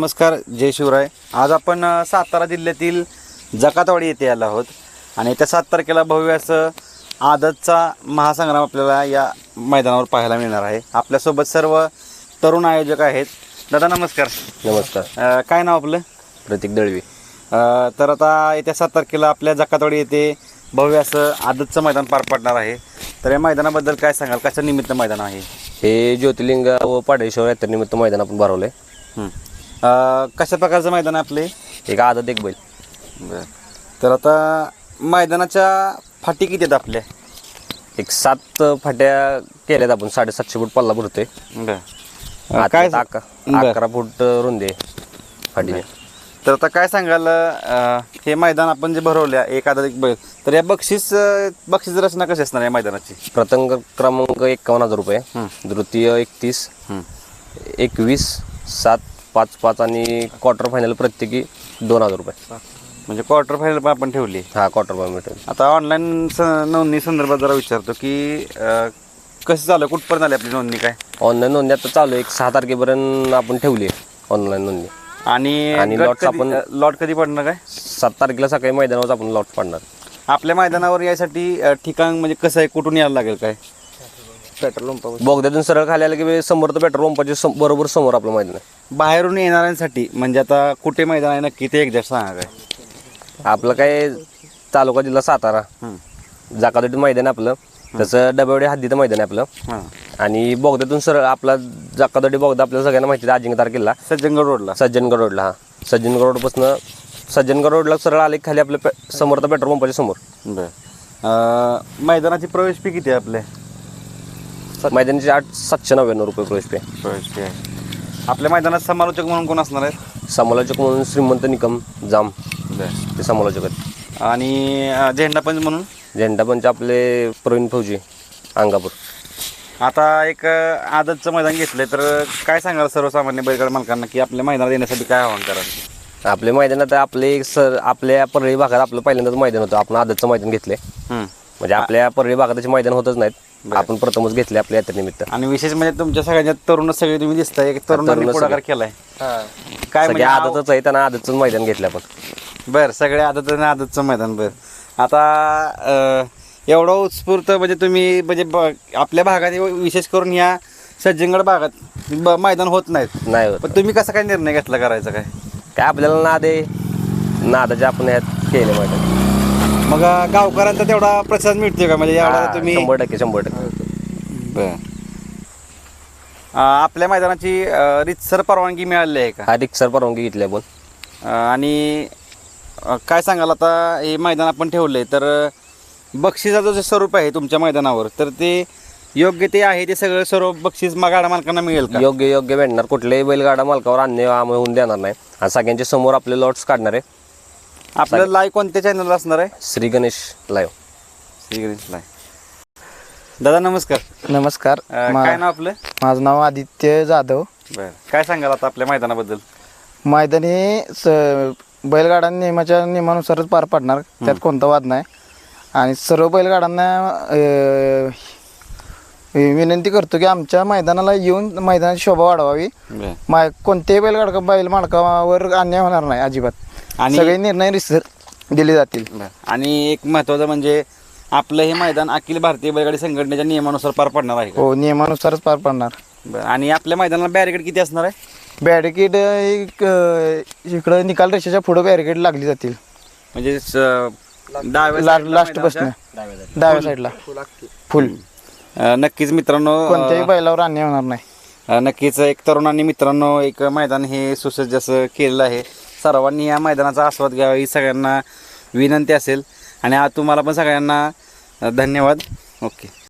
नमस्कार, जय शिवराय. आज आपण सातारा जिल्ह्यातील जकातवाडी येथे आलो आहोत आणि त्या 7 तारखेला भव्य असं आदतचा महासंग्राम आपल्याला या मैदानावर पाहायला मिळणार आहे. आपल्यासोबत सर्व तरुण आयोजक आहेत. दादा नमस्कार. नमस्कार. काय नाव आपलं? प्रतीक दळवी. तर आता येत्या 7 तारखेला आपल्या जकातवाडी येथे भव्य असं आदतचं मैदान पार पडणार आहे. तर या मैदानाबद्दल काय सांगाल? कशा निमित्त मैदान आहे हे? ज्योतिर्लिंग व पाडेश्वर यात्रेनिमित्त मैदान आपण भरवलं आहे. कशा प्रकारचं मैदान आहे आपले? एक आदत एक बैल. बरं. तर आता मैदानाच्या फाटी किती आहेत आपल्या? एक 7 फाट्या केल्यात आपण. 750 फूट पल्ला भरतोय. काय 11 फूट रुंदी आहे फाटी. तर आता काय सांगाल, हे मैदान आपण जे भरवल्या एक आदत एक बैल, तर या बक्षीस रचना कशी असणार या मैदानाची? प्रथम क्रमांक 51,000 रुपये, द्वितीय 31, 21, 7, 5, 5 आणि क्वार्टर फायनल प्रत्येकी 2,000 रुपये. म्हणजे क्वार्टर फायनल पण आपण ठेवली. हा, क्वार्टर फायनल. आता ऑनलाईन नोंदणी संदर्भात जरा विचारतो की कसं चालू, कुठपर्यंत आली आपली नोंदणी? काय ऑनलाईन नोंदणी आता चालू आहे. 6 तारखेपर्यंत आपण ठेवली आहे ऑनलाईन नोंदणी. आणि लॉट कधी पडणार? काय 7 तारखेला सकाळी मैदानावर आपण लॉट पाडणार. आपल्या मैदानावर यासाठी ठिकाण म्हणजे कसं आहे, कुठून यायला लागेल? काय पेट्रोल पंप बोगद्यातून सरळ खाली आलं की समोर तर पेट्रोल पंपाच्या बरोबर समोर आपलं मैदान आहे. बाहेरून येणाऱ्यांसाठी म्हणजे आता कुठे मैदान आहे नक्की ते एकदा सांगा. काय आपलं काय तालुका जिल्हा सातारा, जकातवाडी मैदान आपलं. तसं डबेवाडी हद्दीचं मैदान आहे आपलं. आणि बोगद्यातून सरळ आपला जकातवाडी बोगदा आपल्याला सगळ्यांना माहिती आहे. अजिंक्य तारखेला सज्जनगड रोडला. हा, सज्जनगड रोडपासून सज्जनगड रोडला सरळ आले खाली आपल्या समोर तर पेट्रोल पंपाच्या समोर. बरं. मैदानाची प्रवेश फी किती आहे आपल्या? मैदानाची 799 रुपये प्रवेश फी आहे. आपल्या मैदानात समालोचक म्हणून कोण असणार आहेत? समालोचक म्हणून श्रीमंत निकम जाम ते समालोचक आहेत. आणि झेंडापंच म्हणून झेंडापंच आपले प्रवीण फौजी अंगापूर. आपल्या एक आदतचं मैदान घेतलंय, तर काय सांगाल सर्वसामान्य बैलगाडा मालकांना की आपल्या मैदानात येण्यासाठी काय आव्हान कराल? आपल्या मैदानात आपल्या परळी भागात आपलं पहिल्यांदाच मैदान होतं. आपण आदतचं मैदान घेतलंय. म्हणजे आपल्या परळी भागात मैदान होतच नाहीत. आपण प्रथमच घेतले आपल्या यात्रेनिमित्त. आणि विशेष म्हणजे तुमच्या सगळ्यात तरुण सगळे तुम्ही दिसताय, तरुणांनी पुढाकार केलाय. काय म्हणजे आदतच आहे, त्यांना आदतचं मैदान घेतलं आपण. बरं, सगळे आदतचं मैदान. बरं. आता एवढं उत्स्फूर्त म्हणजे तुम्ही म्हणजे आपल्या भागात विशेष करून या सज्जनगड भागात मैदान होत नाहीत. नाही, पण तुम्ही कसा काय निर्णय घेतला करायचा? काय आपल्याला नादाच्या आपण ह्यात केले मैदान. मग गावकऱ्यांचा तेवढा प्रतिसाद मिळतोय का? म्हणजे तुम्ही 100%. बरं. आपल्या मैदानाची रीतसर परवानगी मिळाली आहे का? हा, रीतसर परवानगी घेतली आपण. आणि काय सांगाल, आता हे मैदान आपण ठेवलंय, तर बक्षिसाचं जे स्वरूप आहे तुमच्या मैदानावर, तर ते योग्य ते आहे ते सगळं सर्व बक्षीस गाडा मालकांना मिळेल का? योग्य भेटणार. कुठल्याही बैलगाडा मालकावर अन्याय होऊन देणार नाही. आणि सगळ्यांच्या समोर आपले लॉट्स काढणार आहे. आपलं लाईव्ह कोणत्या चॅनलला असणार आहे? श्री गणेश लाईव्ह. दादा नमस्कार. नमस्कार. काय नाव आपलं? माझं नाव आदित्य जाधव. बरं. काय सांगाल आता आपल्या मैदानाबद्दल? मैदान हे बैलगाडा नियमानुसारच पार पडणार, त्यात कोणता वाद नाही. आणि सर्व बैलगाड्यांना विनंती करतो की आमच्या मैदानाला येऊन मैदानाची शोभा वाढवावी. कोणत्याही बैल मालकावर अन्याय होणार नाही अजिबात. आणि सगळे निर्णय रिसर दिले जातील. आणि एक महत्वाचं म्हणजे आपलं हे मैदान अखिल भारतीय बैलगाडी संघटनेच्या नियमानुसार पार पडणार आहे. हो, नियमानुसारच पार पडणार. बरं. आणि आपल्या मैदानाला बॅरिकेड किती असणार आहे? बॅरिकेड इकडं निकाल रेषेच्या पुढे बॅरिकेड लागली जातील. म्हणजे लास्ट पासून डाव्या साईडला फुल. नक्कीच मित्रांनो, कोणत्याही बैलावर अन्याय होणार नाही. नक्कीच एक तरुणांनी मित्रांनो एक मैदान हे सुसज्ज असं केलेलं आहे. सर्वांनी या मैदानाचा आस्वाद घ्यावा ही सगळ्यांना विनंती असेल. आणि तुम्हाला पण सगळ्यांना धन्यवाद. ओके.